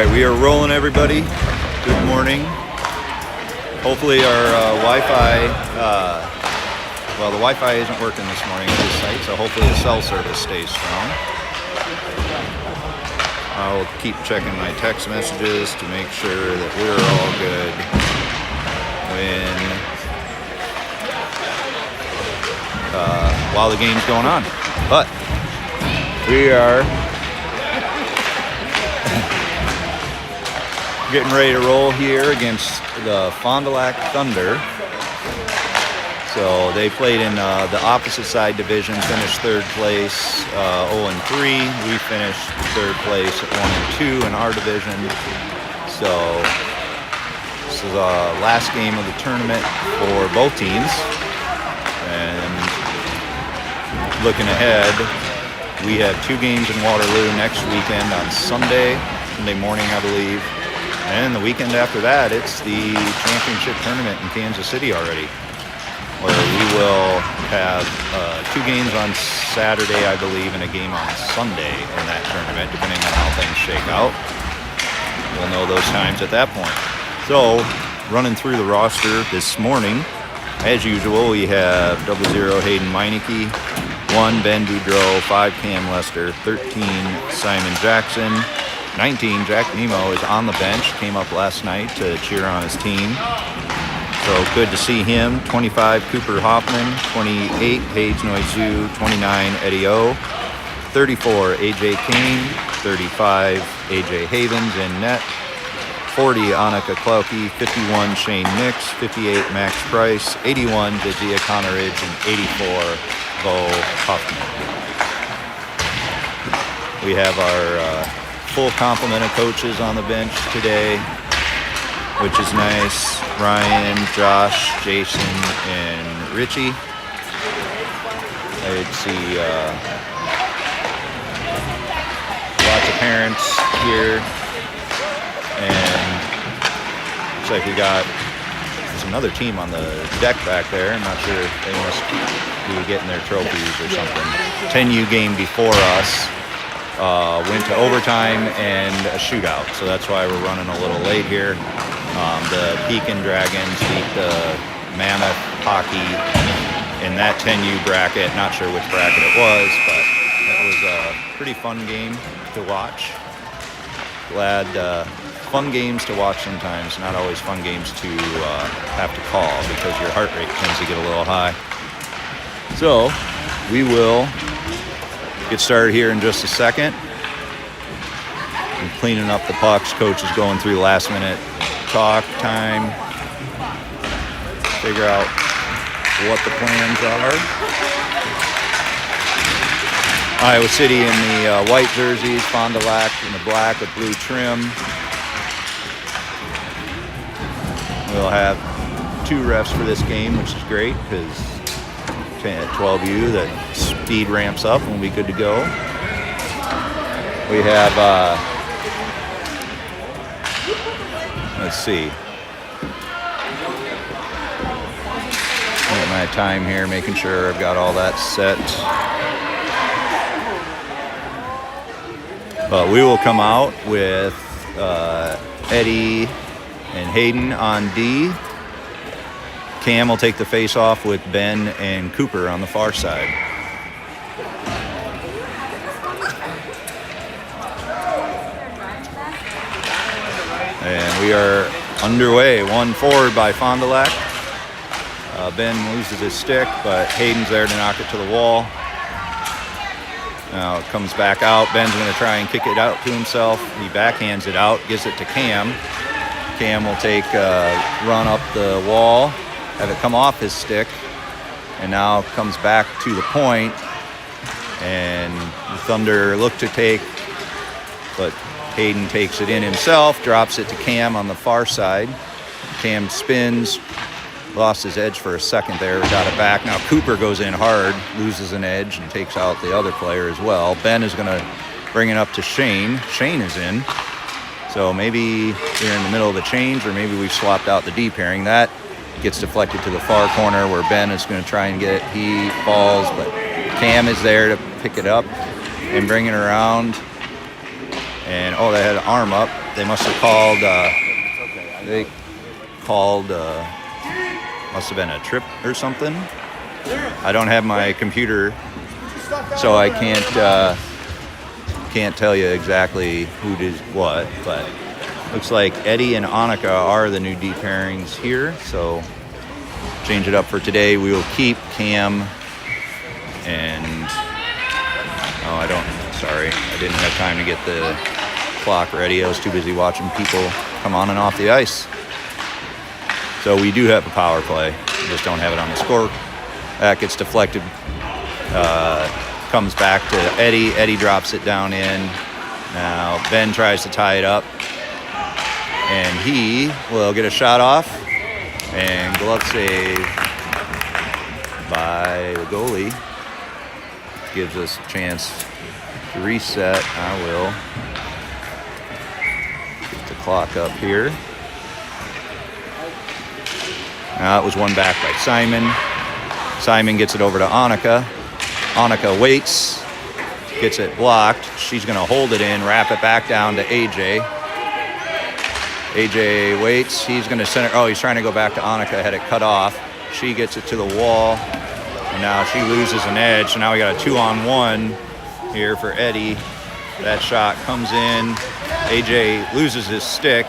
right, we are rolling, everybody. Good morning. Hopefully our Wi-Fi, well, the Wi-Fi isn't working this morning at this site, so hopefully the cell service stays strong. I'll keep checking my text messages to make sure that we're all good while the game's going on. But we are getting ready to roll here against the Fond du Lac Thunder. So they played in the opposite side division, finished third place, 0-3. We finished third place at 1-2 in our division. So this is the last game of the tournament for both teams. And looking ahead, we have 2 games in Waterloo next weekend on Sunday morning, I believe. And the weekend after that, it's the championship tournament in Kansas City already, where we will have 2 games on Saturday, I believe, and a game on Sunday in that tournament, depending on how things shake out. We'll know those times at that point. So, running through the roster this morning, as usual, we have 00 Hayden Meineke, 1 Ben Boudreau, 5 Cam Lester, 13 Simon Jackson, 19 Jack Nemo is on the bench, came up last night to cheer on his team. So good to see him. 25 Cooper Hoffman, 28 Paige Noizu, 29 Eddie O, 34 AJ Kane, 35 AJ Havens in net, 40 Annika Klauke, 51 Shane Nix, 58 Max Price, 81 Jadzia Conneridge, and 84 Bo Huffman. We have our full complement of coaches on the bench today, which is nice. Ryan, Josh, Jason, and Richie. I'd see lots of parents here, and looks like we got there's another team on the deck back there. I'm not sure, they must be getting their trophies or something. 10U game before us went to overtime and a shootout, so that's why we're running a little late here. The Pekin Dragons beat the Mammoth Hockey in that 10U bracket. Not sure which bracket it was, but it was a pretty fun game to watch. Glad fun games to watch sometimes, not always fun games to have to call because your heart rate tends to get a little high. So we will get started here in just a second. I'm cleaning up the pucks. Coach is going through the last minute talk time. Figure out what the plans are. Iowa City in the white jerseys, Fond du Lac in the black with blue trim. We'll have 2 refs for this game, which is great because at 12U, the speed ramps up and we'll be good to go. We have, let's see. Look at my time here, making sure I've got all that set. But we will come out with Eddie and Hayden on D. Cam will take the face-off with Ben and Cooper on the far side. And we are underway. 1 forward by Fond du Lac. Ben loses his stick, but Hayden's there to knock it to the wall. Now it comes back out. Ben's going to try and kick it out to himself. He backhands it out, gives it to Cam. Cam will take a run up the wall, have it come off his stick, and now comes back to the point, and the Thunder look to take, but Hayden takes it in himself, drops it to Cam on the far side. Cam spins, lost his edge for a second there, got it back. Now Cooper goes in hard, loses an edge, and takes out the other player as well. Ben is going to bring it up to Shane. Shane is in. So maybe we're in the middle of a change, or maybe we've swapped out the D pairing. That gets deflected to the far corner where Ben is going to try and get it. He falls, but Cam is there to pick it up and bring it around. And, oh, they had an arm up. They must have called, must have been a trip or something. I don't have my computer, so I can't tell you exactly who did what, but looks like Eddie and Annika are the new D pairings here, so change it up for today. We will keep Cam and, I didn't have time to get the clock ready. I was too busy watching people come on and off the ice. So we do have a power play, we just don't have it on the score. That gets deflected, comes back to Eddie. Eddie drops it down in. Now Ben tries to tie it up, and he will get a shot off, and glove save by the goalie gives us a chance to reset. I will get the clock up here. Now it was won back by Simon. Simon gets it over to Annika. Annika waits, gets it blocked. She's going to hold it in, wrap it back down to AJ. AJ waits. He's going to center. Oh, he's trying to go back to Annika. Had it cut off. She gets it to the wall. And now she loses an edge. So now we got a 2-on-1 here for Eddie. That shot comes in. AJ loses his stick,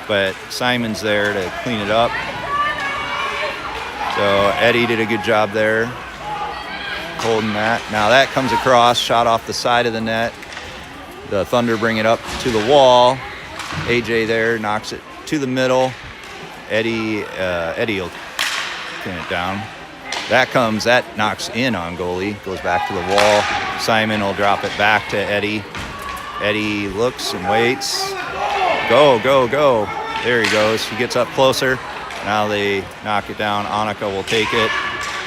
but Simon's there to clean it up. So Eddie did a good job there holding that. Now that comes across, shot off the side of the net. The Thunder bring it up to the wall. AJ there knocks it to the middle. Eddie will pin it down. That knocks in on goalie, goes back to the wall. Simon will drop it back to Eddie. Eddie looks and waits. Go, go, go. There he goes. He gets up closer. Now they knock it down. Annika will take it.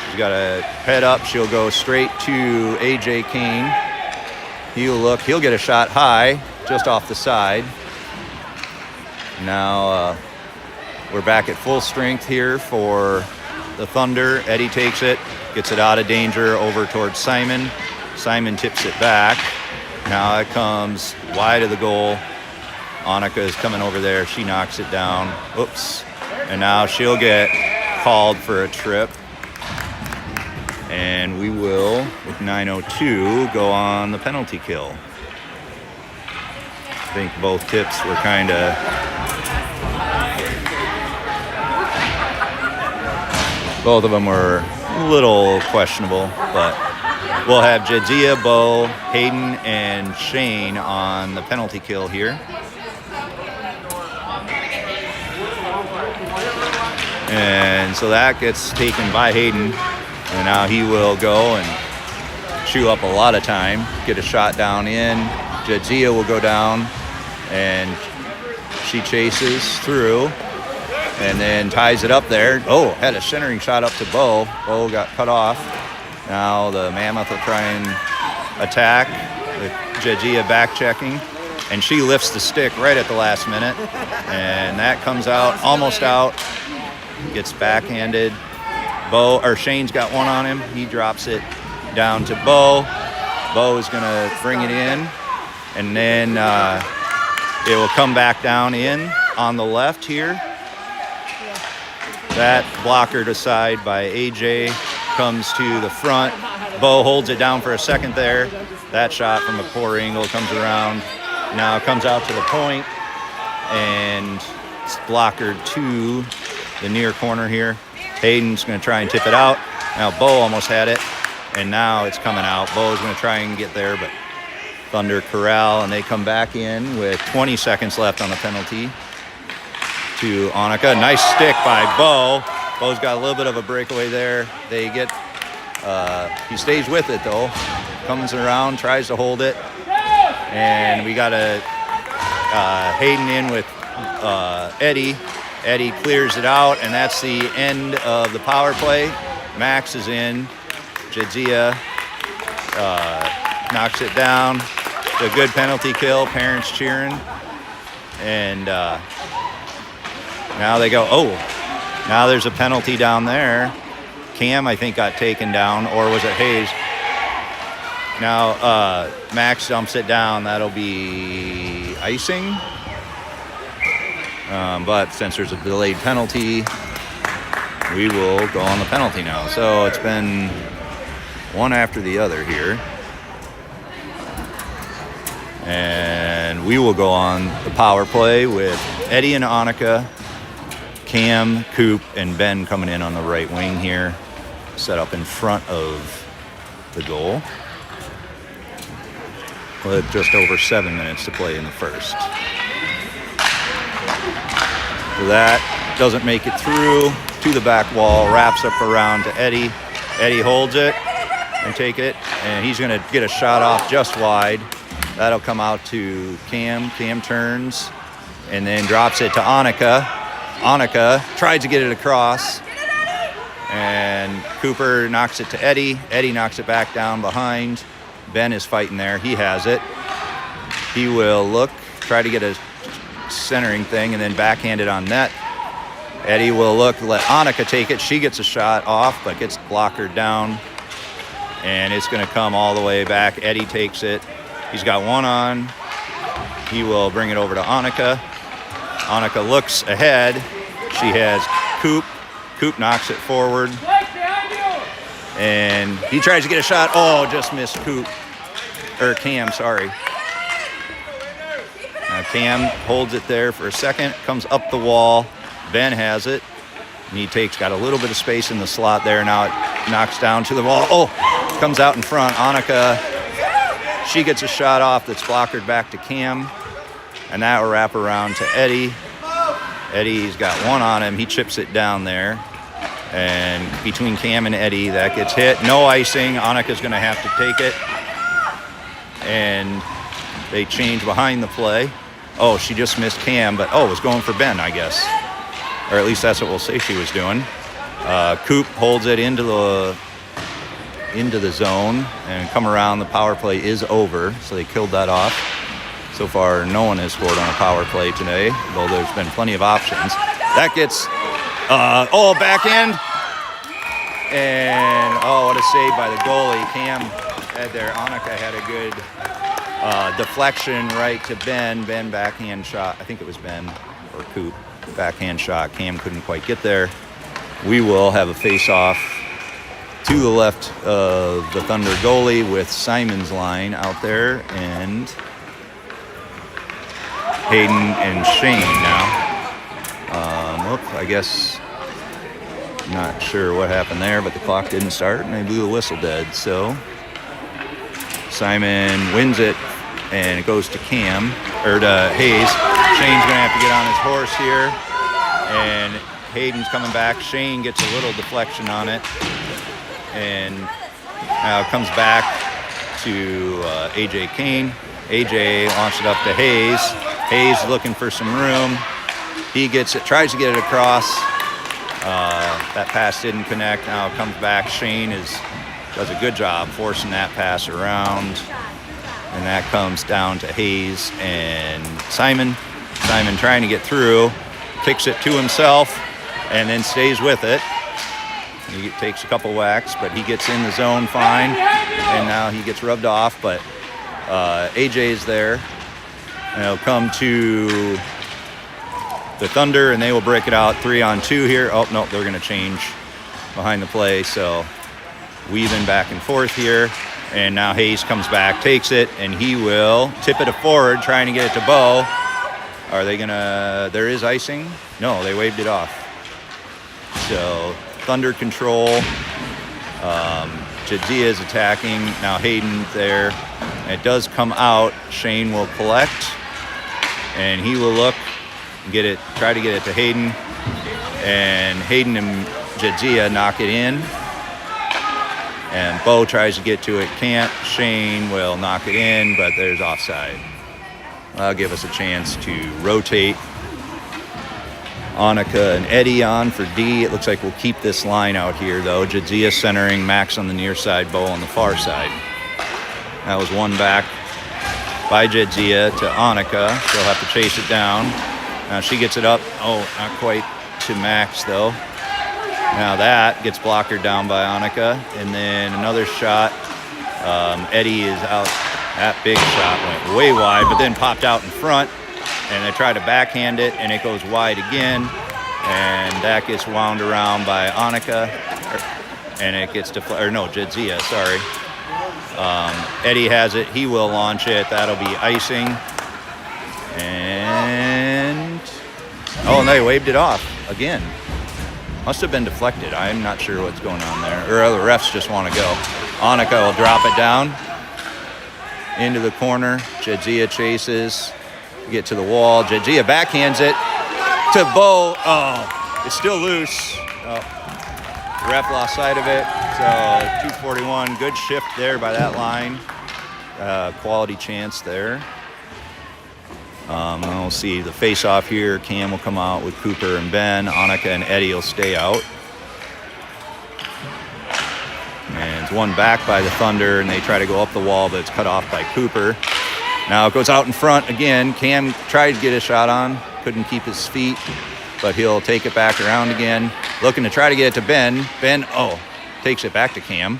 She's got to head up. She'll go straight to AJ Kane. He'll look. He'll get a shot high, just off the side. Now we're back at full strength here for the Thunder. Eddie takes it, gets it out of danger over towards Simon. Simon tips it back. Now it comes wide of the goal. Annika is coming over there. She knocks it down. Oops. And now she'll get called for a trip. And we will, with 9:02, go on the penalty kill. I think both tips were kind of... Both of them were a little questionable, but we'll have Jadzia, Bo, Hayden, and Shane on the penalty kill here. And so that gets taken by Hayden, and now he will go and chew up a lot of time, get a shot down in. Jadzia will go down, and she chases through and then ties it up there. Oh, had a centering shot up to Bo. Bo got cut off. Now the Mammoth will try and attack. The Jadzia back checking, and she lifts the stick right at the last minute, and that comes out, almost out. Gets backhanded. Shane's got one on him. He drops it down to Bo. Bo is going to bring it in, and then it will come back down in on the left here. That blockered aside by AJ comes to the front. Bo holds it down for a second there. That shot from a poor angle comes around. Now it comes out to the point, and it's blockered to the near corner here. Hayden's going to try and tip it out. Now Bo almost had it, and now it's coming out. Bo's going to try and get there, but Thunder corral, and they come back in with 20 seconds left on the penalty to Annika. Nice stick by Bo. Bo's got a little bit of a breakaway there. They get, he stays with it though. Comes around, tries to hold it, and we got a Hayden in with Eddie. Eddie clears it out, and that's the end of the power play. Max is in. Jadzia knocks it down. It's a good penalty kill. Parents cheering. And now they go, now there's a penalty down there. Cam, I think, got taken down, or was it Hayes? Now Max dumps it down. That'll be icing. But since there's a delayed penalty, we will go on the penalty now. So it's been one after the other here. And we will go on the power play with Eddie and Annika, Cam, Coop, and Ben coming in on the right wing here, set up in front of the goal. With just over 7 minutes to play in the first. So that doesn't make it through to the back wall, wraps up around to Eddie. Eddie holds it and take it, and he's gonna get a shot off just wide. That'll come out to Cam. Cam turns and then drops it to Annika. Annika tries to get it across, and Cooper knocks it to Eddie. Eddie knocks it back down behind. Ben is fighting there. He has it. He will look, try to get a centering thing, and then backhand it on net. Eddie will look, let Annika take it. She gets a shot off, but gets blockered down, and it's going to come all the way back. Eddie takes it. He's got one on. He will bring it over to Annika. Annika looks ahead. She has Coop. Coop knocks it forward. And he tries to get a shot. Oh, just missed Coop. Or Cam, sorry. Now Cam holds it there for a second. Comes up the wall. Ben has it. And he got a little bit of space in the slot there. Now it knocks down to the wall. Oh, comes out in front. Annika, she gets a shot off that's blockered back to Cam. And that will wrap around to Eddie. Eddie's got one on him. He chips it down there. And between Cam and Eddie, that gets hit. No icing. Annika's going to have to take it. And they change behind the play. Oh, she just missed Cam, but was going for Ben, I guess. Or at least that's what we'll say she was doing. Coop holds it into the zone and come around. The power play is over, so they killed that off. So far, no one has scored on a power play today, though there's been plenty of options. That gets, backhand. And, what a save by the goalie. Cam had there. Annika had a good deflection right to Ben. Ben backhand shot. I think it was Ben or Coop. Backhand shot. Cam couldn't quite get there. We will have a face-off to the left of the Thunder goalie with Simon's line out there and Hayden and Shane now. I guess not sure what happened there, but the clock didn't start and they blew the whistle dead. So Simon wins it and it goes to Cam or to Hayes. Shane's gonna have to get on his horse here, and Hayden's coming back. Shane gets a little deflection on it, and now it comes back to AJ Kane. AJ launched it up to Hayes. Hayes looking for some room. He gets it, tries to get it across. That pass didn't connect. Now it comes back. Shane does a good job forcing that pass around. And that comes down to Hayes and Simon. Simon trying to get through, kicks it to himself, and then stays with it. He takes a couple whacks, but he gets in the zone fine. And now he gets rubbed off, but AJ's there. And it'll come to the Thunder, and they will break it out 3-on-2 here. Oh, no, they're going to change behind the play. So weaving back and forth here. And now Hayes comes back, takes it, and he will tip it forward, trying to get it to Bo. Are they going to... There is icing? No, they waved it off. So Thunder control. Jadzia is attacking. Now Hayden there. And it does come out. Shane will collect. And he will look, get it, try to get it to Hayden. And Hayden and Jadzia knock it in. And Bo tries to get to it, can't. Shane will knock it in, but there's offside. That'll give us a chance to rotate Annika and Eddie on for D. It looks like we'll keep this line out here, though. Jadzia centering, Max on the near side, Bo on the far side. That was one back by Jadzia to Annika. She'll have to chase it down. Now she gets it up. Oh, not quite to Max, though. Now that gets blockered down by Annika. And then another shot. Eddie is out. That big shot went way wide, but then popped out in front. and they try to backhand it, and it goes wide again, and that gets wound around by Annika, and it gets Jadzia, sorry. Eddie has it. He will launch it. That'll be icing. And they waved it off again. Must have been deflected. I'm not sure what's going on there. Or the refs just want to go. Annika will drop it down into the corner. Jadzia chases. Get to the wall. Jadzia backhands it to Bo. Oh, it's still loose. The ref lost sight of it. So 241. Good shift there by that line. Quality chance there. We'll see the face-off here. Cam will come out with Cooper and Ben. Annika and Eddie will stay out. And it's one back by the Thunder, and they try to go up the wall, but it's cut off by Cooper. Now it goes out in front again. Cam tried to get a shot on. Couldn't keep his feet, but he'll take it back around again. Looking to try to get it to Ben. Ben, takes it back to Cam.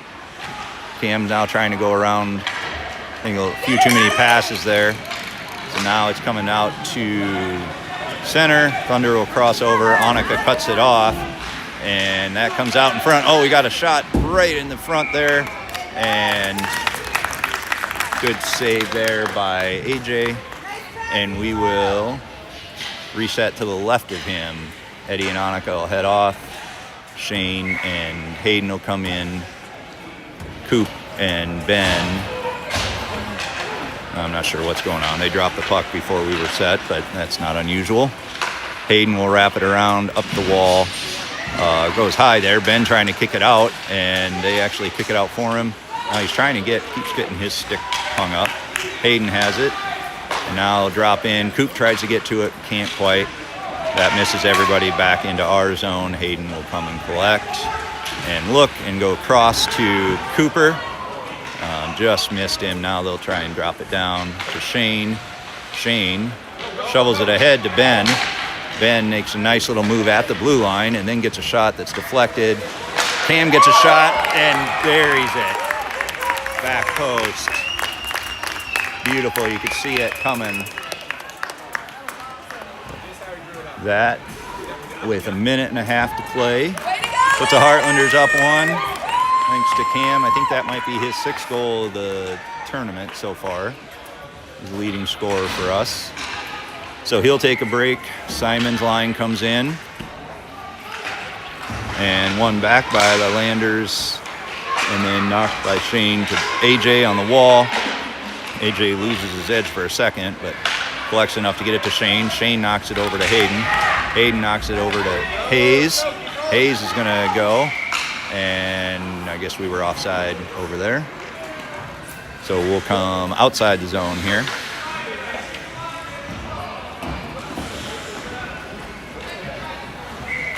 Cam's now trying to go around. I think a few too many passes there. So now it's coming out to center. Thunder will cross over. Annika cuts it off, and that comes out in front. We got a shot right in the front there, and good save there by AJ. And we will reset to the left of him. Eddie and Annika will head off. Shane and Hayden will come in. Coop and Ben. I'm not sure what's going on. They dropped the puck before we were set, but that's not unusual. Hayden will wrap it around up the wall. Goes high there. Ben trying to kick it out, and they actually kick it out for him. Now he's trying to keeps getting his stick hung up. Hayden has it, and now he'll drop in. Coop tries to get to it, can't quite. That misses everybody back into our zone. Hayden will come and collect and look and go across to Cooper. Just missed him. Now they'll try and drop it down to Shane. Shane shovels it ahead to Ben. Ben makes a nice little move at the blue line and then gets a shot that's deflected. Cam gets a shot and buries it. Back post. Beautiful. You could see it coming. That with a minute and a half to play. Puts the Heartlanders up 1. Thanks to Cam. I think that might be his 6th goal of the tournament so far. He's the leading scorer for us. So he'll take a break. Simon's line comes in. And one back by the Landers. And then knocked by Shane to AJ on the wall. AJ loses his edge for a second, but collects enough to get it to Shane. Shane knocks it over to Hayden. Hayden knocks it over to Hayes. Hayes is going to go. And I guess we were offside over there. So we'll come outside the zone here.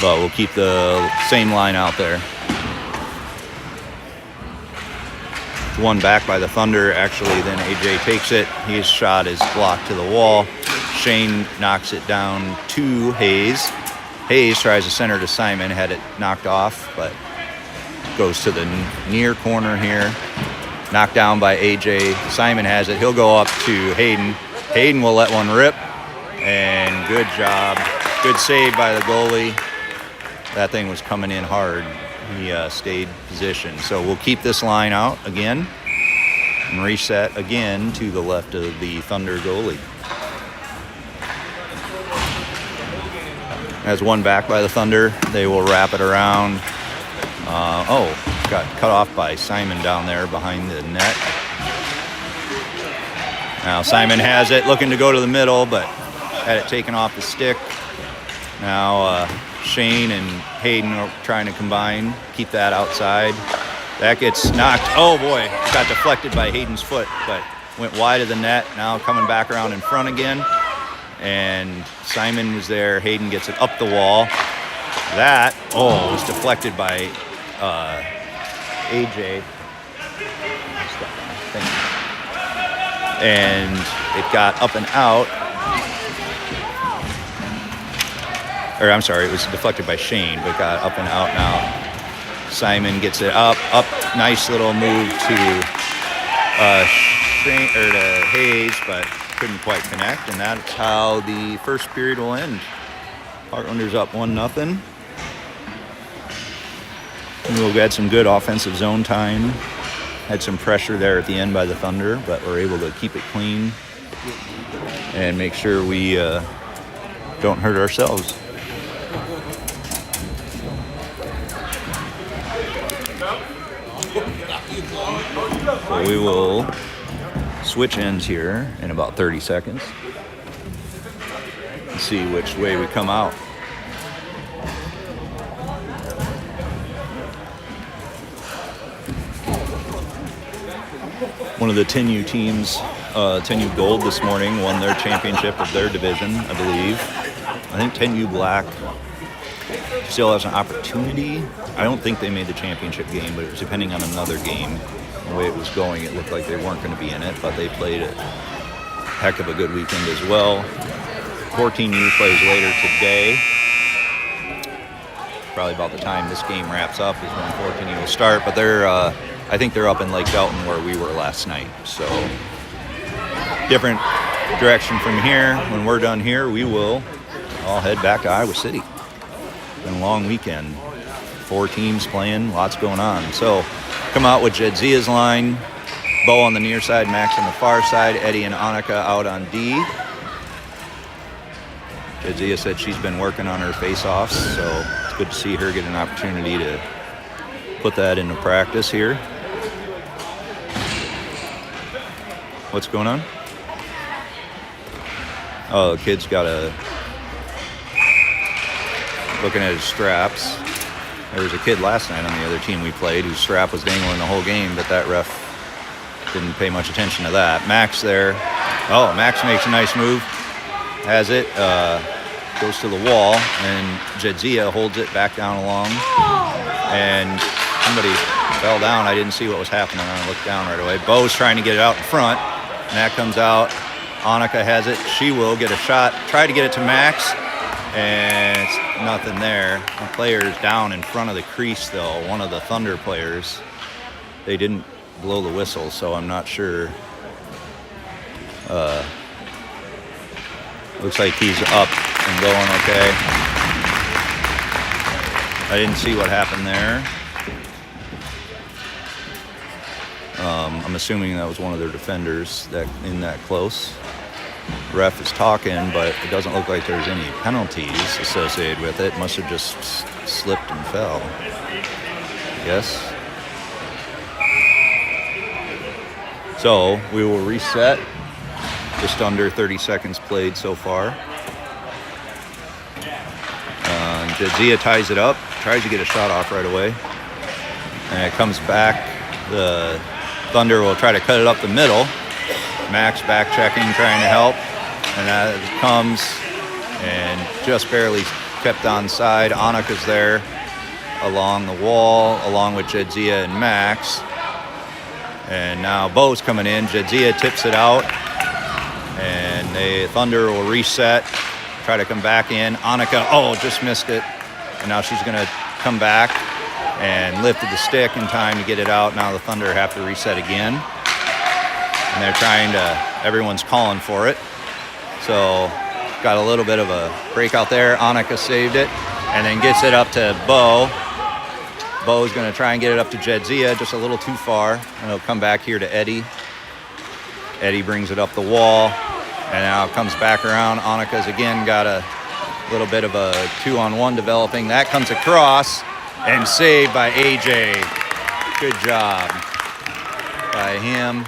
But we'll keep the same line out there. One back by the Thunder. Actually, then AJ takes it. His shot is blocked to the wall. Shane knocks it down to Hayes. Hayes tries to center to Simon. Had it knocked off, but goes to the near corner here. Knocked down by AJ. Simon has it. He'll go up to Hayden. Hayden will let one rip. And good job. Good save by the goalie. That thing was coming in hard. He stayed positioned. So we'll keep this line out again and reset again to the left of the Thunder goalie. As one back by the Thunder, they will wrap it around. Got cut off by Simon down there behind the net. Now Simon has it, looking to go to the middle, but had it taken off the stick. Now Shane and Hayden are trying to combine, keep that outside. That gets knocked. Oh boy, it got deflected by Hayden's foot, but went wide of the net. Now coming back around in front again. And Simon was there. Hayden gets it up the wall. That, was deflected by AJ. And it got up and out. Or I'm sorry, it was deflected by Shane, but got up and out now. Simon gets it up. Nice little move to Shane or to Hayes, but couldn't quite connect, and that's how the first period will end. Heartlanders up 1-0. We've had some good offensive zone time. Had some pressure there at the end by the Thunder, but we're able to keep it clean and make sure we don't hurt ourselves. So we will switch ends here in about 30 seconds and see which way we come out. One of the 10U teams, 10U Gold this morning, won their championship of their division, I believe. I think 10U Black still has an opportunity. I don't think they made the championship game, but it was depending on another game. The way it was going, it looked like they weren't going to be in it, but they played a heck of a good weekend as well. 14U plays later today. Probably about the time this game wraps up is when 14U will start, but I think they're up in Lake Dalton where we were last night. So different direction from here. When we're done here, we will all head back to Iowa City. Been a long weekend. 4 teams playing, lots going on. So come out with Jedzia's line. Bo on the near side, Max on the far side, Eddie and Annika out on D. Jedzia said she's been working on her face-offs, so it's good to see her get an opportunity to put that into practice here. What's going on? Oh, the kid's got looking at his straps. There was a kid last night on the other team we played whose strap was dangling the whole game, but that ref didn't pay much attention to that. Max there. Oh, Max makes a nice move. Has it. Goes to the wall, and Jedzia holds it back down along. And somebody fell down. I didn't see what was happening. I looked down right away. Bo's trying to get it out in front, and that comes out. Annika has it. She will get a shot. Try to get it to Max, and it's nothing there. The player's down in front of the crease, though. One of the Thunder players. They didn't blow the whistle, so I'm not sure. Looks like he's up and going okay. I didn't see what happened there. I'm assuming that was one of their defenders that in that close. Ref is talking, but it doesn't look like there's any penalties associated with it. Must have just slipped and fell. Yes. So we will reset. Just under 30 seconds played so far. Jedzia ties it up, tries to get a shot off right away. And it comes back. The Thunder will try to cut it up the middle. Max back checking, trying to help. And that comes and just barely kept onside. Annika's there along the wall, along with Jedzia and Max. And now Bo's coming in. Jedzia tips it out. And the Thunder will reset, try to come back in. Annika, just missed it. And now she's going to come back and lifted the stick in time to get it out. Now the Thunder have to reset again. And they're trying to, everyone's calling for it. So got a little bit of a break out there. Annika saved it and then gets it up to Bo. Bo's going to try and get it up to Jedzia, just a little too far. And it'll come back here to Eddie. Eddie brings it up the wall, and now it comes back around. Annika's again got a little bit of a 2-on-1 developing. That comes across and saved by AJ. Good job by him.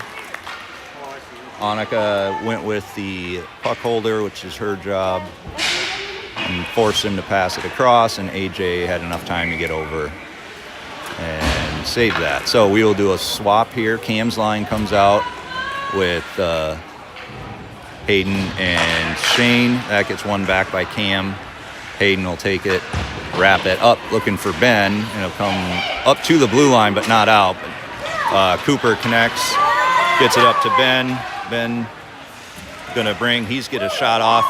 Annika went with the puck holder, which is her job, and forced him to pass it across, and AJ had enough time to get over and save that. So we will do a swap here. Cam's line comes out with Hayden and Shane. That gets one back by Cam. Hayden will take it, wrap it up, looking for Ben, and it'll come up to the blue line, but not out. But, Cooper connects, gets it up to Ben. Ben he's get a shot off,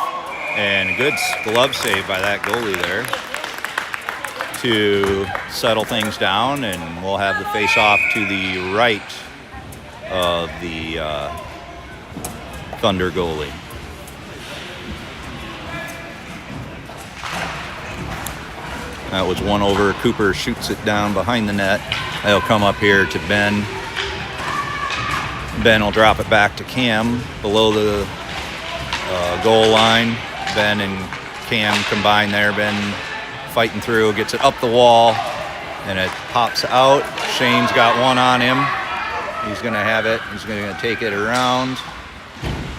and a good glove save by that goalie there to settle things down, and we'll have the face-off to the right of the Thunder goalie. That was one over. Cooper shoots it down behind the net. They'll come up here to Ben. Ben will drop it back to Cam below the goal line. Ben and Cam combine there. Ben fighting through, gets it up the wall, and it pops out. Shane's got one on him. He's going to have it. He's going to take it around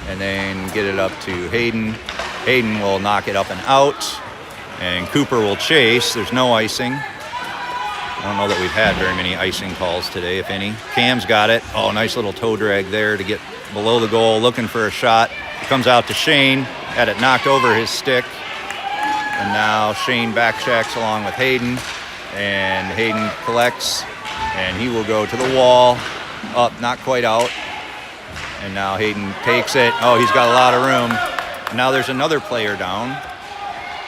and then get it up to Hayden. Hayden will knock it up and out, and Cooper will chase. There's no icing. I don't know that we've had very many icing calls today, if any. Cam's got it. Oh, nice little toe drag there to get below the goal, looking for a shot. It comes out to Shane. Had it knocked over his stick. And now Shane back checks along with Hayden. And Hayden collects. And he will go to the wall. Up, not quite out. And now Hayden takes it. Oh, he's got a lot of room. Now there's another player down.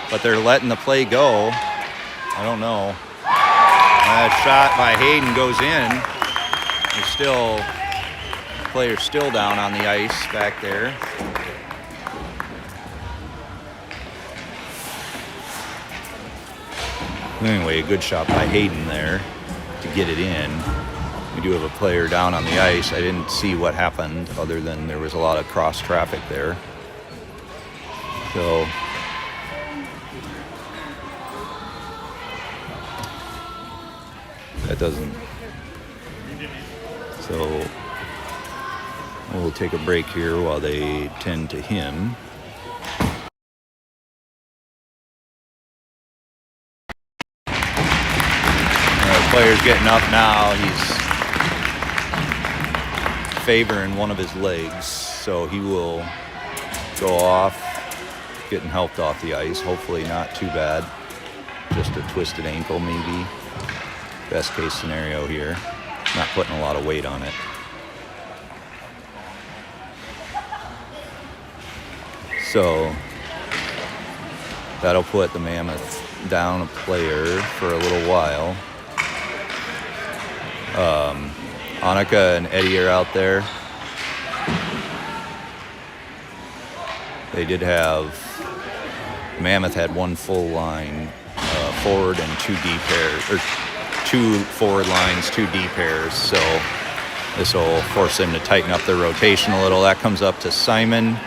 But they're letting the play go. I don't know. That shot by Hayden goes in. There's still, player's still down on the ice back there. Anyway, a good shot by Hayden there to get it in. We do have a player down on the ice. I didn't see what happened other than there was a lot of cross traffic there. So that doesn't. So we'll take a break here while they tend to him. The player's getting up now. He's favoring one of his legs, so he will go off, getting helped off the ice. Hopefully not too bad. Just a twisted ankle maybe. Best case scenario here. Not putting a lot of weight on it. So that'll put the Mammoth down a player for a little while. Annika and Eddie are out there. They did have, Mammoth had one full line, forward and 2 D pairs, or 2 forward lines, 2 D pairs. So this will force them to tighten up their rotation a little. That comes up to Simon.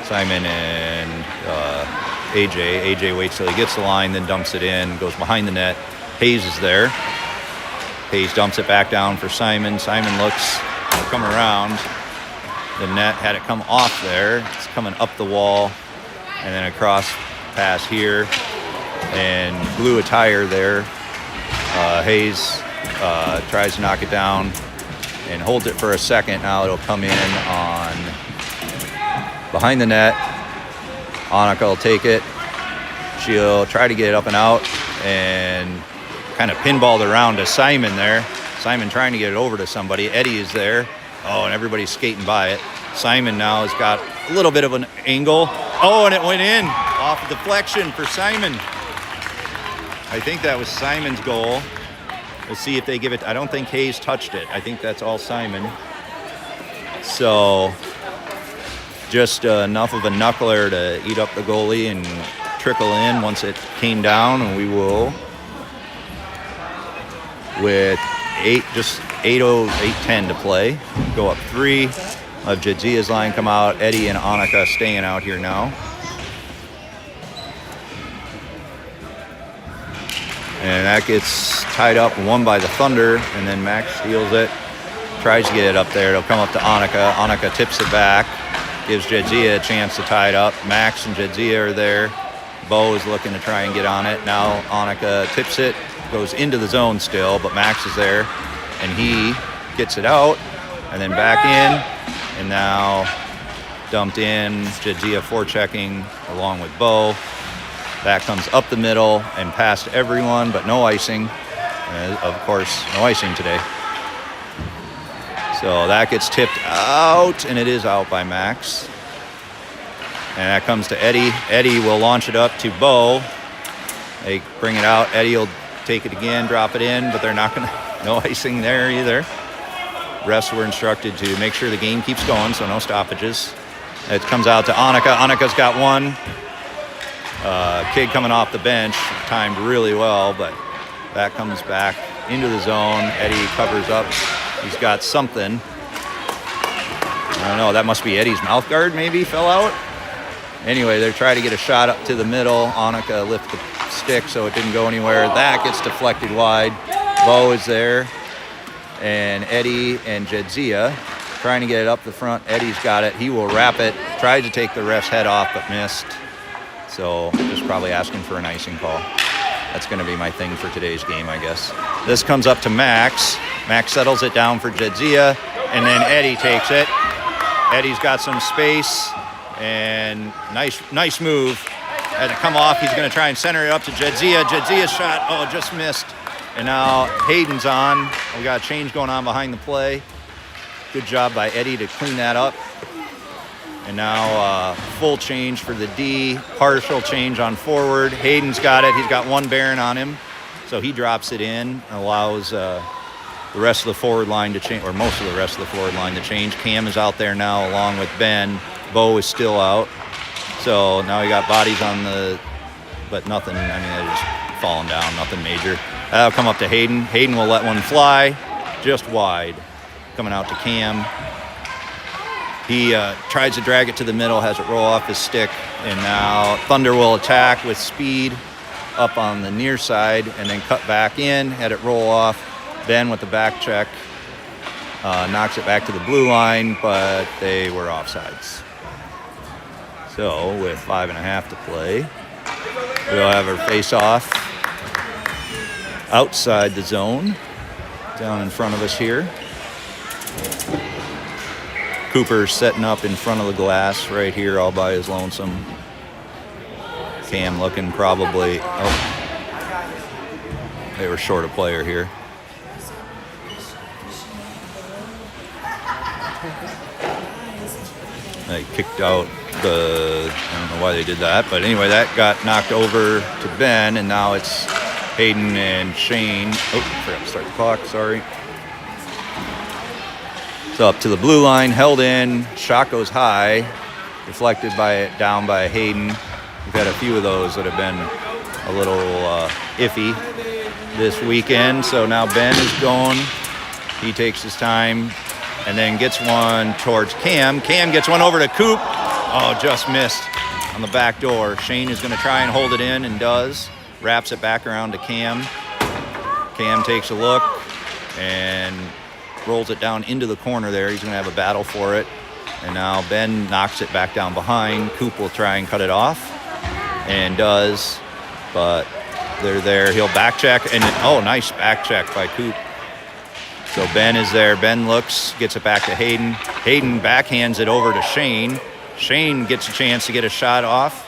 Simon and AJ. AJ waits till he gets the line, then dumps it in, goes behind the net. Hayes is there. Hayes dumps it back down for Simon. Simon looks, come around. The net had it come off there. It's coming up the wall and then across pass here and blew a tire there. Hayes tries to knock it down and holds it for a second. Now it'll come in on behind the net. Annika will take it. She'll try to get it up and out and kind of pinballed around to Simon there. Simon trying to get it over to somebody. Eddie is there. Oh, and everybody's skating by it. Simon now has got a little bit of an angle. Oh, and it went in off deflection for Simon. I think that was Simon's goal. We'll see if they give it. I don't think Hayes touched it. I think that's all Simon. So just enough of a knuckler to eat up the goalie and trickle in once it came down, and we will, with 8:10 to play, go up 3. Of Jadzia's line come out. Eddie and Annika staying out here now. And that gets tied up, won by the Thunder, and then Max steals it, tries to get it up there. It'll come up to Annika. Annika tips it back, gives Jadzia a chance to tie it up. Max and Jadzia are there. Bo is looking to try and get on it. Now Annika tips it, goes into the zone still, but Max is there, and he gets it out, and then back in, and now dumped in. Jadzia forechecking along with Bo. That comes up the middle and past everyone, but no icing. Of course, no icing today. So that gets tipped out, and it is out by Max. And that comes to Eddie. Eddie will launch it up to Bo. They bring it out. Eddie will take it again, drop it in, but they're not going to, no icing there either. Refs were instructed to make sure the game keeps going, so no stoppages. It comes out to Annika. Annika's got one. Kid coming off the bench, timed really well, but that comes back into the zone. Eddie covers up. He's got something. I don't know, that must be Eddie's mouth guard maybe fell out. Anyway, they're trying to get a shot up to the middle. Annika lifted the stick so it didn't go anywhere. That gets deflected wide. Bo is there. And Eddie and Jedzia trying to get it up the front. Eddie's got it. He will wrap it. Tried to take the ref's head off, but missed. So just probably asking for an icing call. That's going to be my thing for today's game, I guess. This comes up to Max. Max settles it down for Jedzia, and then Eddie takes it. Eddie's got some space, and nice move. Had to come off. He's going to try and center it up to Jedzia. Jedzia's shot, just missed. And now Hayden's on. We got a change going on behind the play. Good job by Eddie to clean that up. And now full change for the D, partial change on forward. Hayden's got it. He's got one Baron on him. So he drops it in, allows the rest of the forward line to change, or most of the rest of the forward line to change. Cam is out there now along with Ben. Bo is still out. So now we got bodies on but nothing, they're just falling down, nothing major. That'll come up to Hayden. Hayden will let one fly, just wide. Coming out to Cam. He tries to drag it to the middle, has it roll off his stick, and now Thunder will attack with speed up on the near side and then cut back in, had it roll off. Ben with the back check knocks it back to the blue line, but they were offsides. So with 5.5 to play, we'll have our face-off outside the zone, down in front of us here. Cooper's setting up in front of the glass right here all by his lonesome. Cam looking probably, they were short a player here. They kicked out I don't know why they did that, but anyway, that got knocked over to Ben, and now it's Hayden and Shane. Forgot to start the clock, sorry. So up to the blue line, held in, shot goes high, deflected down by Hayden. We've had a few of those that have been a little iffy this weekend. So now Ben is going. He takes his time and then gets one towards Cam. Cam gets one over to Coop. Just missed on the back door. Shane is going to try and hold it in and does. Wraps it back around to Cam. Cam takes a look and rolls it down into the corner there. He's going to have a battle for it. And now Ben knocks it back down behind. Coop will try and cut it off and does, but they're there. He'll back check, and nice back check by Coop. So Ben is there. Ben looks, gets it back to Hayden. Hayden backhands it over to Shane. Shane gets a chance to get a shot off.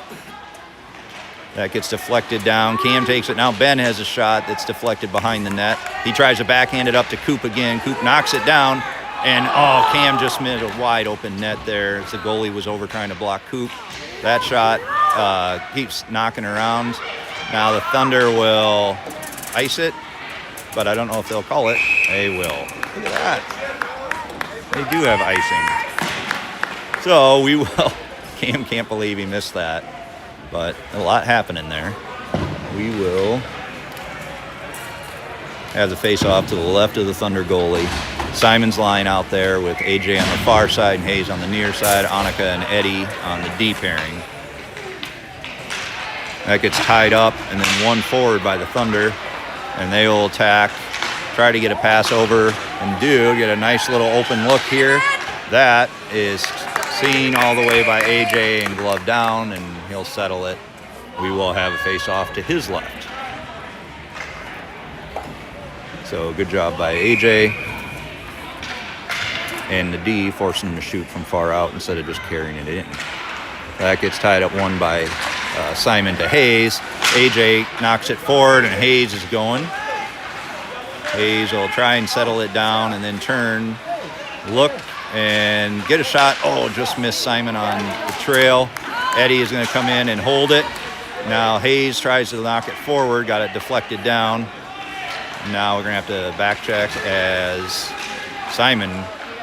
That gets deflected down. Cam takes it. Now Ben has a shot that's deflected behind the net. He tries to backhand it up to Coop again. Coop knocks it down. And, Cam just missed a wide open net there as the goalie was over trying to block Coop. That shot keeps knocking around. Now the Thunder will ice it, but I don't know if they'll call it. They will. Look at that. They do have icing. So we will. Cam can't believe he missed that. But a lot happening there. We will have the face-off to the left of the Thunder goalie. Simon's line out there with AJ on the far side and Hayes on the near side. Annika and Eddie on the D pairing. That gets tied up and then one forward by the Thunder. And they will attack, try to get a pass over, and get a nice little open look here. That is seen all the way by AJ and glove down, and he'll settle it. We will have a face-off to his left. So good job by AJ. And the D forcing him to shoot from far out instead of just carrying it in. That gets tied up one by Simon to Hayes. AJ knocks it forward, and Hayes is going. Hayes will try and settle it down and then turn, look, and get a shot. Just missed Simon on the trail. Eddie is going to come in and hold it. Now Hayes tries to knock it forward, got it deflected down. Now we're going to have to back check as Simon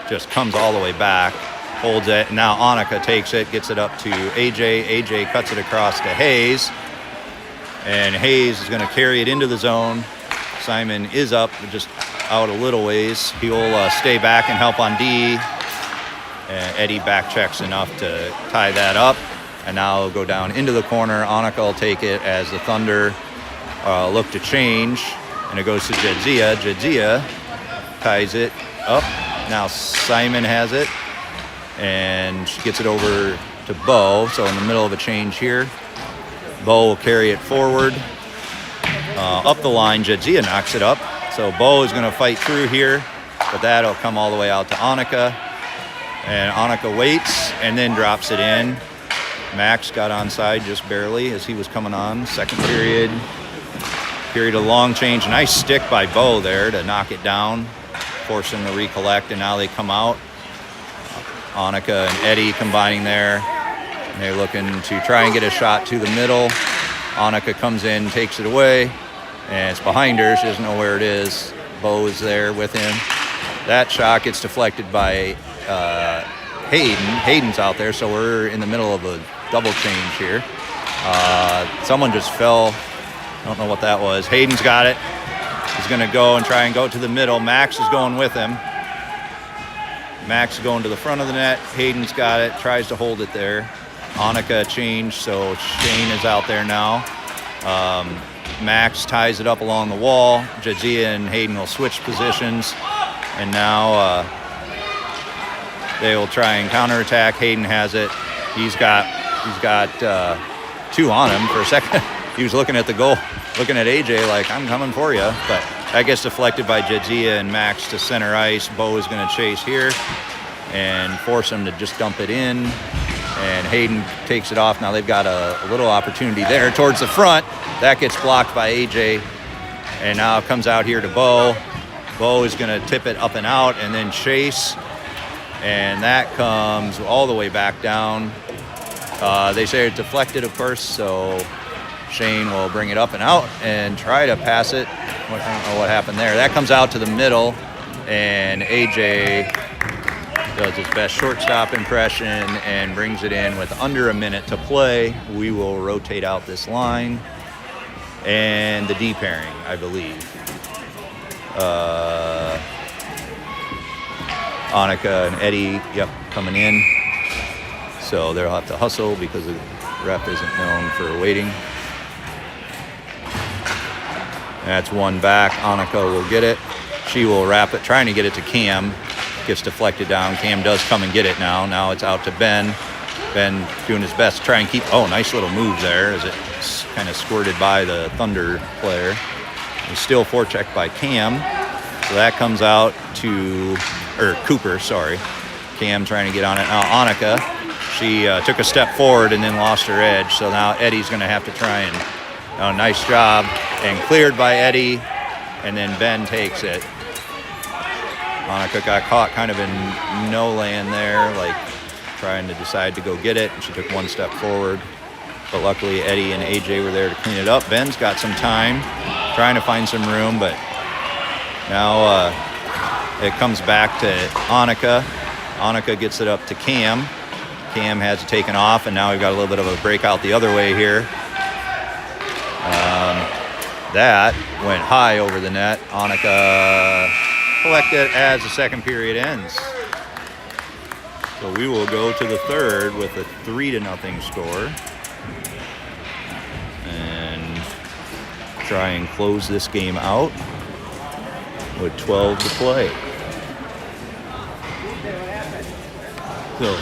just comes all the way back. holds it. And now Annika takes it, gets it up to AJ. AJ cuts it across to Hayes. And Hayes is going to carry it into the zone. Simon is up, just out a little ways. He'll stay back and help on D. And Eddie back checks enough to tie that up. And now he'll go down into the corner. Annika will take it as the Thunder look to change. And it goes to Jedzia. Jedzia ties it up. Now Simon has it. And she gets it over to Bo. So in the middle of a change here. Bo will carry it forward. Up the line, Jedzia knocks it up. So Bo is going to fight through here. But that'll come all the way out to Annika. And Annika waits and then drops it in. Max got onside just barely as he was coming on. Second period. Period of long change. Nice stick by Bo there to knock it down. Force him to recollect. And now they come out. Annika and Eddie combining there. And they're looking to try and get a shot to the middle. Annika comes in, takes it away. And it's behind her. She doesn't know where it is. Bo is there with him. That shot gets deflected by Hayden. Hayden's out there, so we're in the middle of a double change here. Someone just fell. I don't know what that was. Hayden's got it. He's going to go and try and go to the middle. Max is going with him. Max is going to the front of the net. Hayden's got it. Tries to hold it there. Annika changed, so Shane is out there now. Max ties it up along the wall. Jadzia and Hayden will switch positions. And now they will try and counterattack. Hayden has it. He's got two on him for a second. He was looking at the goal, looking at AJ like, I'm coming for you. But that gets deflected by Jadzia and Max to center ice. Bo is going to chase here and force him to just dump it in. And Hayden takes it off. Now they've got a little opportunity there towards the front. That gets blocked by AJ. And now it comes out here to Bo. Bo is going to tip it up and out and then chase. And that comes all the way back down. They say it's deflected, of course, so Shane will bring it up and out and try to pass it. I don't know what happened there. That comes out to the middle, and AJ does his best shortstop impression and brings it in with under a minute to play. We will rotate out this line. And the D pairing, I believe. Annika and Eddie, coming in. So they'll have to hustle because the ref isn't known for waiting. That's one back. Annika will get it. She will wrap it, trying to get it to Cam. Gets deflected down. Cam does come and get it now. Now it's out to Ben. Ben doing his best to try and keep... Oh, nice little move there as it's kind of squirted by the Thunder player. He's still forechecked by Cam. So that comes out to... Cooper, sorry. Cam trying to get on it. Now Annika, she took a step forward and then lost her edge. So now Eddie's going to have to try and... nice job. And cleared by Eddie. And then Ben takes it. Annika got caught kind of in no land there, like trying to decide to go get it. And she took one step forward. But luckily Eddie and AJ were there to clean it up. Ben's got some time, trying to find some room. But now it comes back to Annika. Annika gets it up to Cam. Cam has it taken off, and now we've got a little bit of a breakout the other way here. That went high over the net. Annika collected as the second period ends. So we will go to the third with a 3-0 score and try and close this game out with 12 to play. So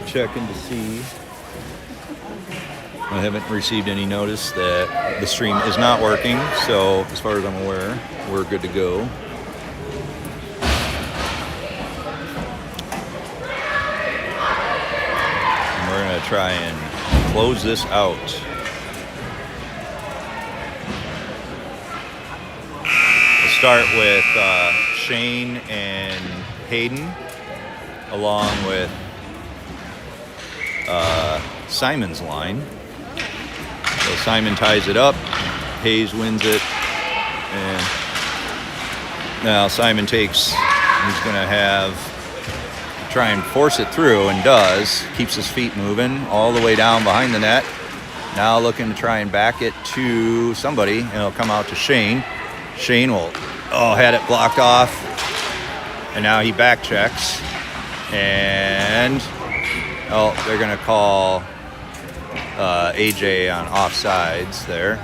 checking to see. I haven't received any notice that the stream is not working, so as far as I'm aware, we're good to go. And we're going to try and close this out. We'll start with Shane and Hayden, along with Simon's line. So Simon ties it up, Hayes wins it, and now Simon takes, he's going to try and force it through, and does. Keeps his feet moving all the way down behind the net. Now looking to try and back it to somebody, and it'll come out to Shane. Shane will, had it blocked off, and now he back checks, and they're going to call AJ on offsides there.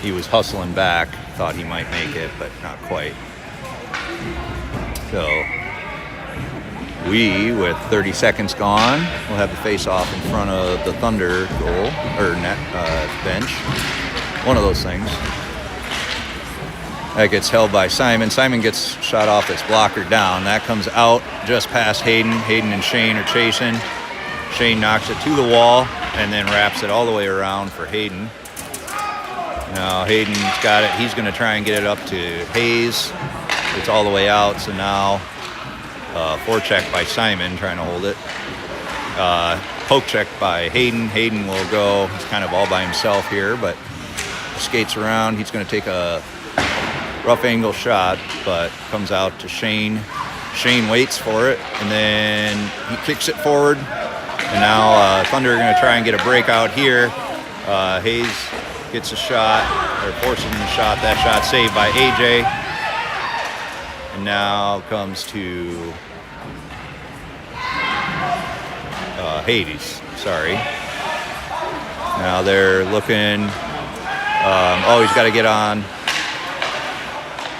He was hustling back, thought he might make it, but not quite. So we, with 30 seconds gone, will have the face-off in front of the Thunder goal, or net bench. One of those things. That gets held by Simon. Simon gets shot off his blocker down. That comes out just past Hayden. Hayden and Shane are chasing. Shane knocks it to the wall and then wraps it all the way around for Hayden. Now Hayden's got it. He's going to try and get it up to Hayes. It's all the way out, so now forecheck by Simon, trying to hold it. Poke check by Hayden. Hayden will go, he's kind of all by himself here, but skates around. He's going to take a rough angle shot, but comes out to Shane. Shane waits for it, and then he kicks it forward. And now Thunder are going to try and get a breakout here. Hayes gets a shot, or forces him a shot. That shot saved by AJ. And now comes to Hades, sorry. Now they're looking, he's got to get on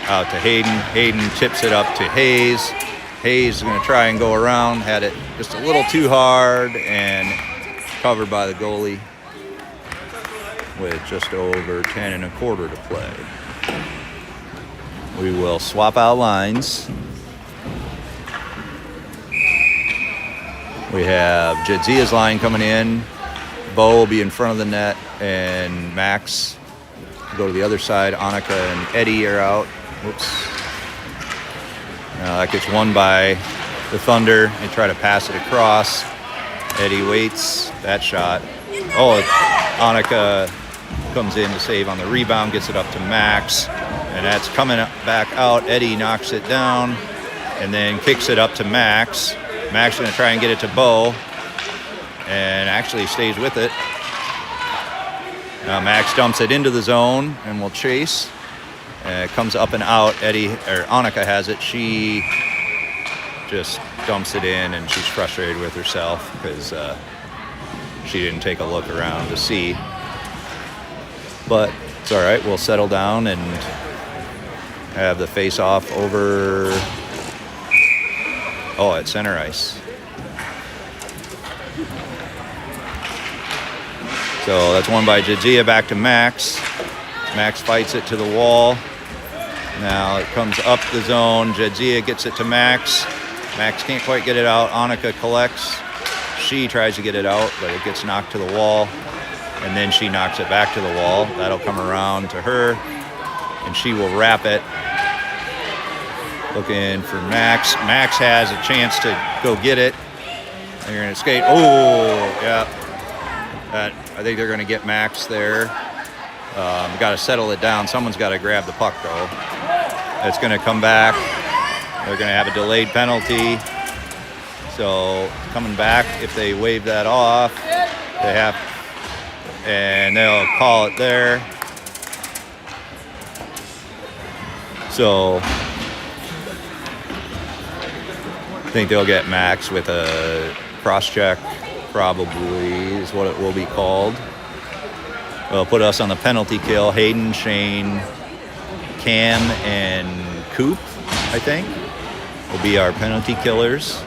out to Hayden. Hayden tips it up to Hayes. Hayes is going to try and go around, had it just a little too hard and covered by the goalie with just over 10 1/4 to play. We will swap out lines. We have Jadzia's line coming in. Bo will be in front of the net, and Max will go to the other side. Annika and Eddie are out. Whoops. Now that gets won by the Thunder. They try to pass it across. Eddie waits. That shot. Annika comes in to save on the rebound, gets it up to Max. And that's coming back out. Eddie knocks it down and then kicks it up to Max. Max is going to try and get it to Bo, and actually stays with it. Now Max dumps it into the zone and will chase. It comes up and out. Annika has it. She just dumps it in, and she's frustrated with herself because she didn't take a look around to see. But it's all right. We'll settle down and have the face-off over at center ice. So that's won by Jadzia, back to Max. Max fights it to the wall. Now it comes up the zone. Jadzia gets it to Max. Max can't quite get it out. Annika collects. She tries to get it out, but it gets knocked to the wall. And then she knocks it back to the wall. That'll come around to her, and she will wrap it. Looking for Max. Max has a chance to go get it. They're going to skate. Yeah. I think they're going to get Max there. Got to settle it down. Someone's got to grab the puck, though. It's going to come back. They're going to have a delayed penalty. So coming back, if they wave that off, they have, and they'll call it there. So I think they'll get Max with a cross-check, probably is what it will be called. They'll put us on the penalty kill. Hayden, Shane, Cam, and Coop, I think, will be our penalty killers.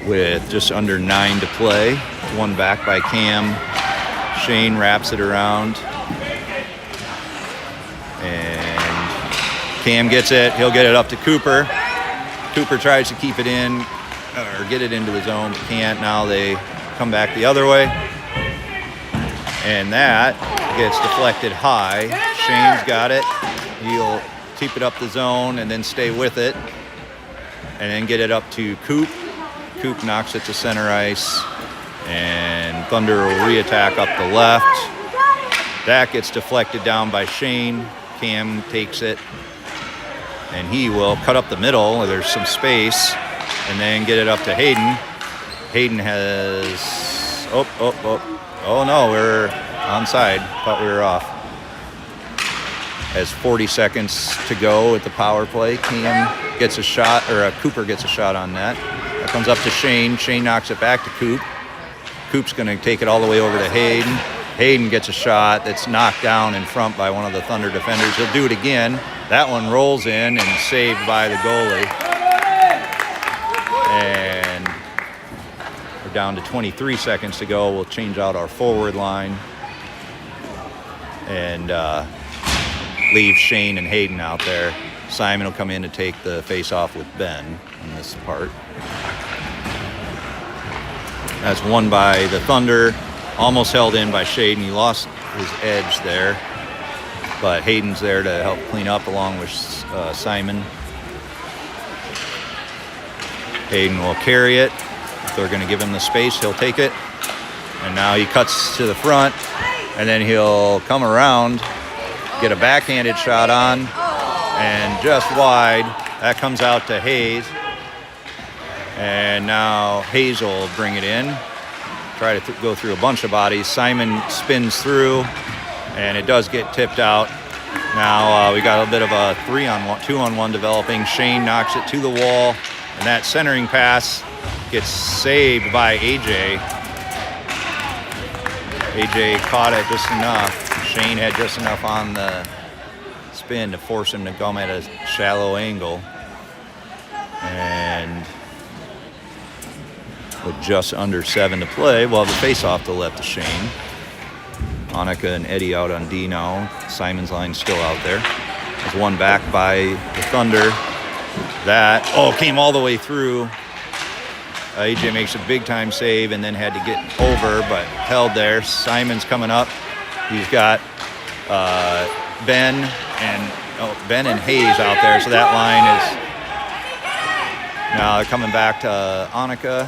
With just under 9 to play. One back by Cam. Shane wraps it around. And Cam gets it. He'll get it up to Cooper. Cooper tries to keep it in, or or get it into the zone, but can't. Now they come back the other way. And that gets deflected high. Shane's got it. He'll keep it up the zone and then stay with it. And then get it up to Coop. Coop knocks it to center ice. And Thunder will reattack up the left. That gets deflected down by Shane. Cam takes it. And he will cut up the middle where there's some space. And then get it up to Hayden. Hayden has... Oh no, we're onside. Thought we were off. Has 40 seconds to go at the power play. Cam gets a shot, or Cooper gets a shot on that. That comes up to Shane. Shane knocks it back to Coop. Coop's going to take it all the way over to Hayden. Hayden gets a shot that's knocked down in front by one of the Thunder defenders. He'll do it again. That one rolls in and saved by the goalie. And we're down to 23 seconds to go. We'll change out our forward line and leave Shane and Hayden out there. Simon will come in to take the face-off with Ben in this part. That's won by the Thunder. Almost held in by Shaden. He lost his edge there. But Hayden's there to help clean up along with Simon. Hayden will carry it. If they're going to give him the space, he'll take it. And now he cuts to the front. And then he'll come around, get a backhanded shot on. And just wide. That comes out to Hayes. And now Hayes will bring it in. Try to go through a bunch of bodies. Simon spins through, and it does get tipped out. Now we got a bit of a 3-on-1, 2-on-1 developing. Shane knocks it to the wall, and that centering pass gets saved by AJ. AJ caught it just enough. Shane had just enough on the spin to force him to come at a shallow angle. And with just under 7 to play, we'll have the face-off to the left of Shane. Annika and Eddie out on D now. Simon's line still out there. There's one back by the Thunder. That, came all the way through. AJ makes a big-time save and then had to get over, but held there. Simon's coming up. He's got Ben and Hayes out there, so that line is now coming back to Annika.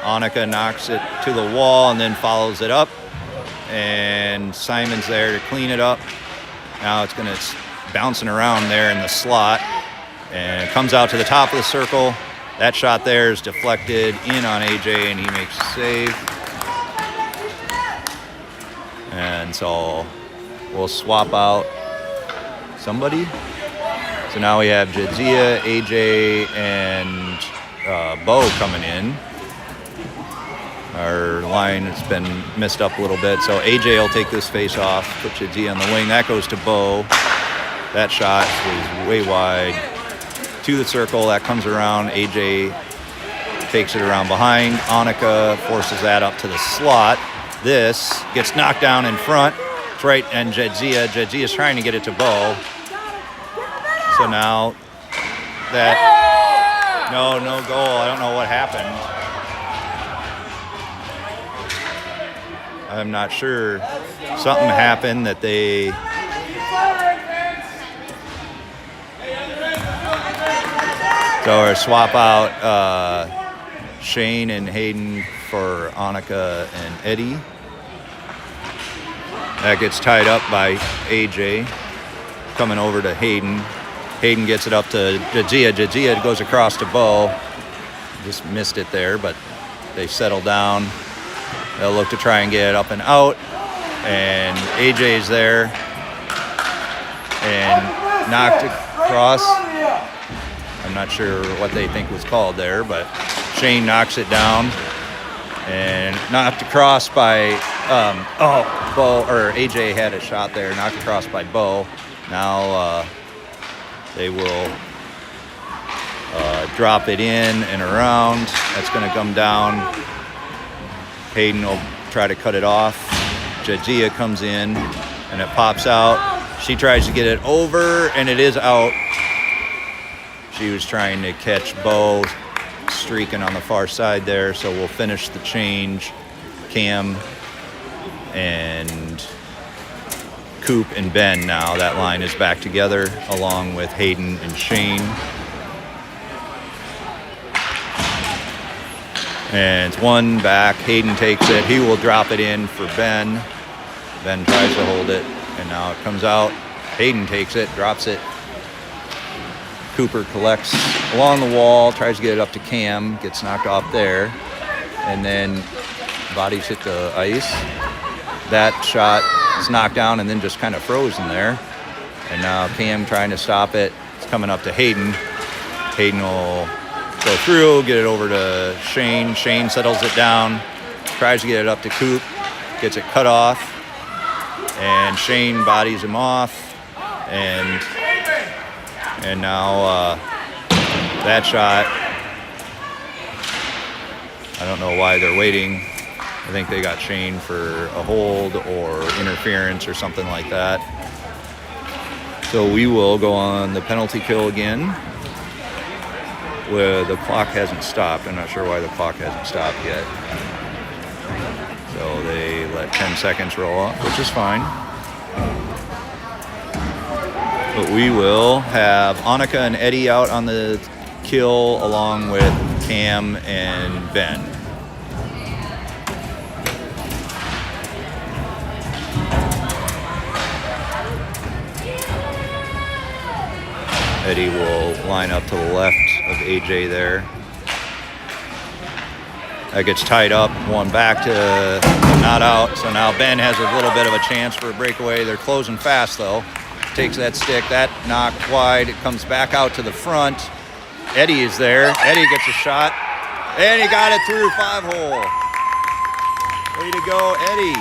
Annika knocks it to the wall and then follows it up. And Simon's there to clean it up. Now it's bouncing around there in the slot. And it comes out to the top of the circle. That shot there is deflected in on AJ and he makes a save. And so we'll swap out somebody. So now we have Jadzia, AJ, and Bo coming in. Our line has been messed up a little bit, so AJ will take this face off, put Jadzia on the wing. That goes to Bo. That shot was way wide. To the circle, that comes around. AJ takes it around behind. Annika forces that up to the slot. This gets knocked down in front. It's right, and Jadzia's trying to get it to Bo. So now that, no goal. I don't know what happened. I'm not sure. Something happened that they... So we'll swap out Shane and Hayden for Annika and Eddie. That gets tied up by AJ. Coming over to Hayden. Hayden gets it up to Jadzia. Jadzia goes across to Bo. Just missed it there, but they settle down. They'll look to try and get it up and out. And AJ's there. And knocked across. I'm not sure what they think was called there, but Shane knocks it down. And knocked across by, Bo, or AJ had a shot there, knocked across by Bo. Now they will drop it in and around. That's going to come down. Hayden will try to cut it off. Jadzia comes in and it pops out. She tries to get it over and it is out. She was trying to catch Bo streaking on the far side there, so we'll finish the change. Cam and Coop and Ben now. That line is back together along with Hayden and Shane. And it's one back. Hayden takes it. He will drop it in for Ben. Ben tries to hold it, and now it comes out. Hayden takes it, drops it. Cooper collects along the wall, tries to get it up to Cam, gets knocked off there, and then bodies hit the ice. That shot is knocked down and then just kind of frozen there. And now Cam trying to stop it. It's coming up to Hayden. Hayden will go through, get it over to Shane. Shane settles it down, tries to get it up to Coop, gets it cut off, and Shane bodies him off. And now that shot, I don't know why they're waiting. I think they got Shane for a hold or interference or something like that. So we will go on the penalty kill again, where the clock hasn't stopped. I'm not sure why the clock hasn't stopped yet. So they let 10 seconds roll off, which is fine. But we will have Annika and Eddie out on the kill along with Cam and Ben. Eddie will line up to the left of AJ there. That gets tied up, one back to not out. So now Ben has a little bit of a chance for a breakaway. They're closing fast though. Takes that stick, that knocked wide. It comes back out to the front. Eddie is there. Eddie gets a shot, and he got it through 5-hole. Way to go, Eddie.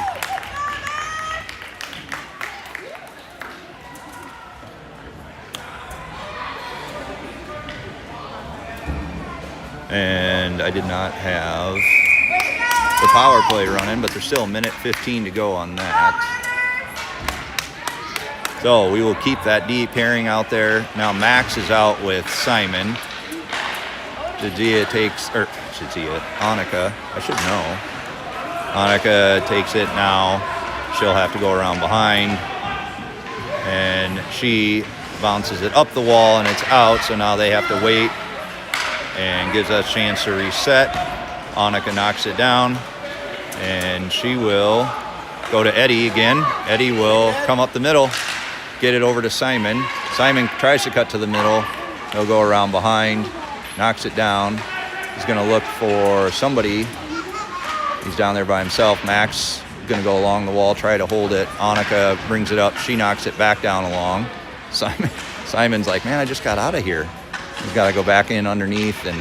And I did not have the power play running, but there's still a minute 15 to go on that. So we will keep that D pairing out there. Now Max is out with Simon. Annika, I should know. Annika takes it now. She'll have to go around behind. And she bounces it up the wall and it's out. So now they have to wait and gives us a chance to reset. Annika knocks it down. And she will go to Eddie again. Eddie will come up the middle. Get it over to Simon. Simon tries to cut to the middle. He'll go around behind, knocks it down. He's going to look for somebody. He's down there by himself. Max is going to go along the wall, try to hold it. Annika brings it up. She knocks it back down along. Simon's like, man, I just got out of here. He's got to go back in underneath, and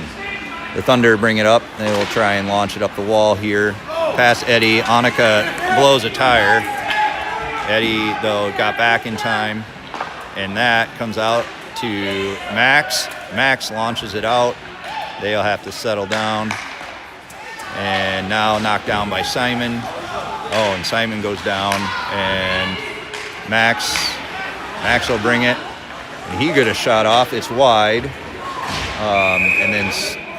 the Thunder bring it up. They will try and launch it up the wall here. Past Eddie. Annika blows a tire. Eddie, though, got back in time, and that comes out to Max. Max launches it out. They'll have to settle down. And now knocked down by Simon. Oh, and Simon goes down, and Max will bring it. And he got a shot off. It's wide, and then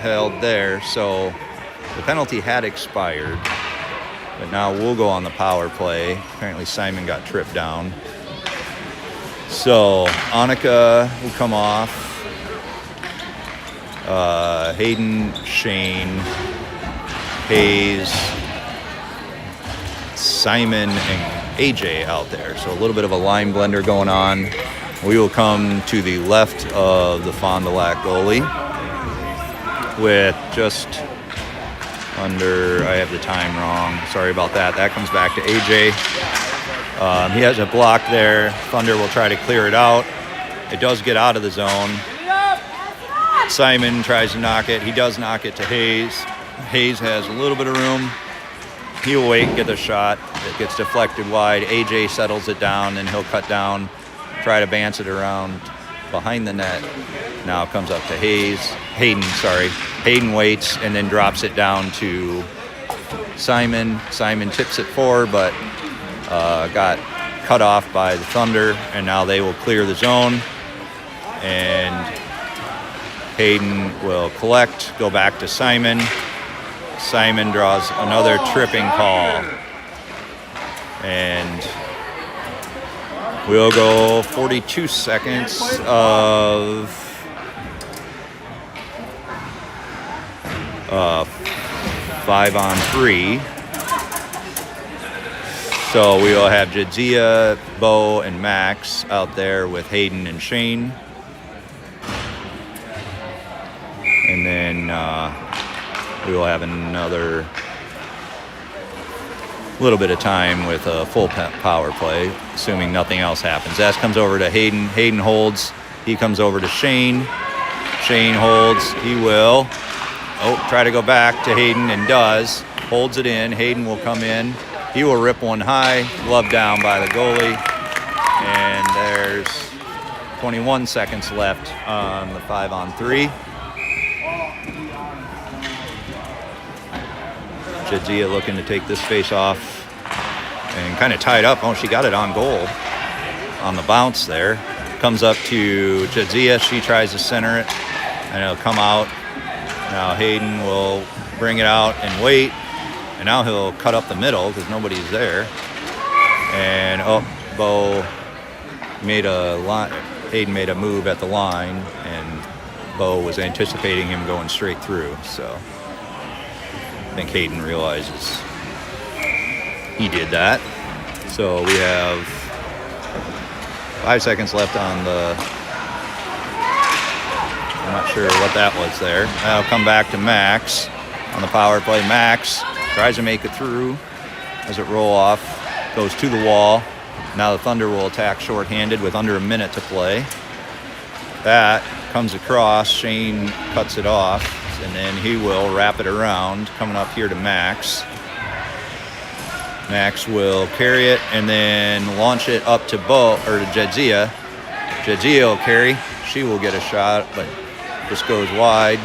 held there. So the penalty had expired. But now we'll go on the power play. Apparently Simon got tripped down. So Annika will come off. Hayden, Shane, Hayes, Simon, and AJ out there. So a little bit of a line blender going on. We will come to the left of the Fond du Lac goalie with just under, I have the time wrong. Sorry about that. That comes back to AJ. He has a block there. Thunder will try to clear it out. It does get out of the zone. Simon tries to knock it. He does knock it to Hayes. Hayes has a little bit of room. He'll wait and get the shot. It gets deflected wide. AJ settles it down, and he'll cut down, try to bounce it around behind the net. Now it comes up to Hayden. Hayden waits and then drops it down to Simon. Simon tips it forward, but got cut off by the Thunder, and now they will clear the zone. And Hayden will collect, go back to Simon. Simon draws another tripping call. And we'll go 42 seconds of 5-on-3. So we will have Jadzia, Bo, and Max out there with Hayden and Shane. And then we will have another little bit of time with a full power play, assuming nothing else happens. Ash comes over to Hayden. Hayden holds. He comes over to Shane. Shane holds. He will. Try to go back to Hayden and does. Holds it in. Hayden will come in. He will rip one high. Glove down by the goalie. And there's 21 seconds left on the 5-on-3. Jadzia looking to take this face off and kind of tie it up. Oh, she got it on goal on the bounce there. Comes up to Jadzia. She tries to center it, and it'll come out. Now Hayden will bring it out and wait, and now he'll cut up the middle because nobody's there. And Bo made a line. Hayden made a move at the line, and Bo was anticipating him going straight through. So I think Hayden realizes he did that. So we have 5 seconds left on the, I'm not sure what that was there. That'll come back to Max on the power play. Max tries to make it through. As it roll off, goes to the wall. Now the Thunder will attack shorthanded with under a minute to play. That comes across. Shane cuts it off. And then he will wrap it around, coming up here to Max. Max will carry it and then launch it up to Bo, or to Jadzia. Jadzia will carry. She will get a shot, but just goes wide.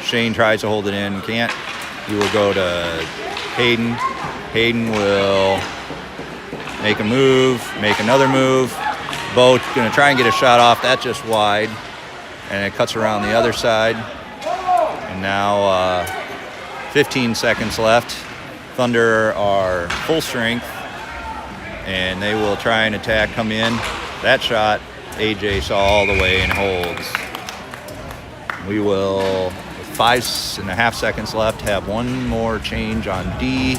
Shane tries to hold it in, can't. He will go to Hayden. Hayden will make a move, make another move. Bo gonna try and get a shot off. That's just wide, and it cuts around the other side. And now 15 seconds left. Thunder are full strength, and they will try and attack, come in. That shot, AJ saw all the way and holds. We will, with 5.5 seconds left, have one more change on D,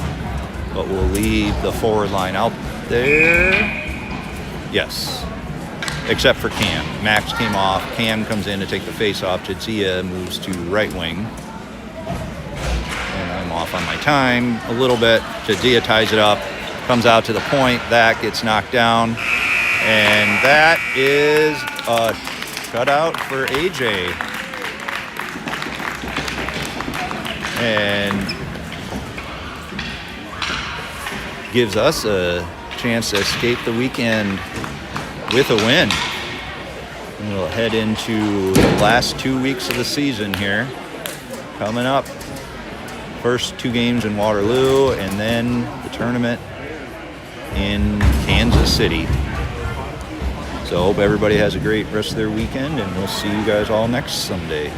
but we'll leave the forward line out there. Yes, except for Cam. Max came off. Cam comes in to take the face off. Jadzia moves to right wing. And I'm off on my time a little bit. Jadzia ties it up, comes out to the point. That gets knocked down. And that is a shutout for AJ. And gives us a chance to escape the weekend with a win. And we'll head into the last 2 weeks of the season here. Coming up, first 2 games in Waterloo, and then the tournament in Kansas City. So I hope everybody has a great rest of their weekend, and we'll see you guys all next Sunday.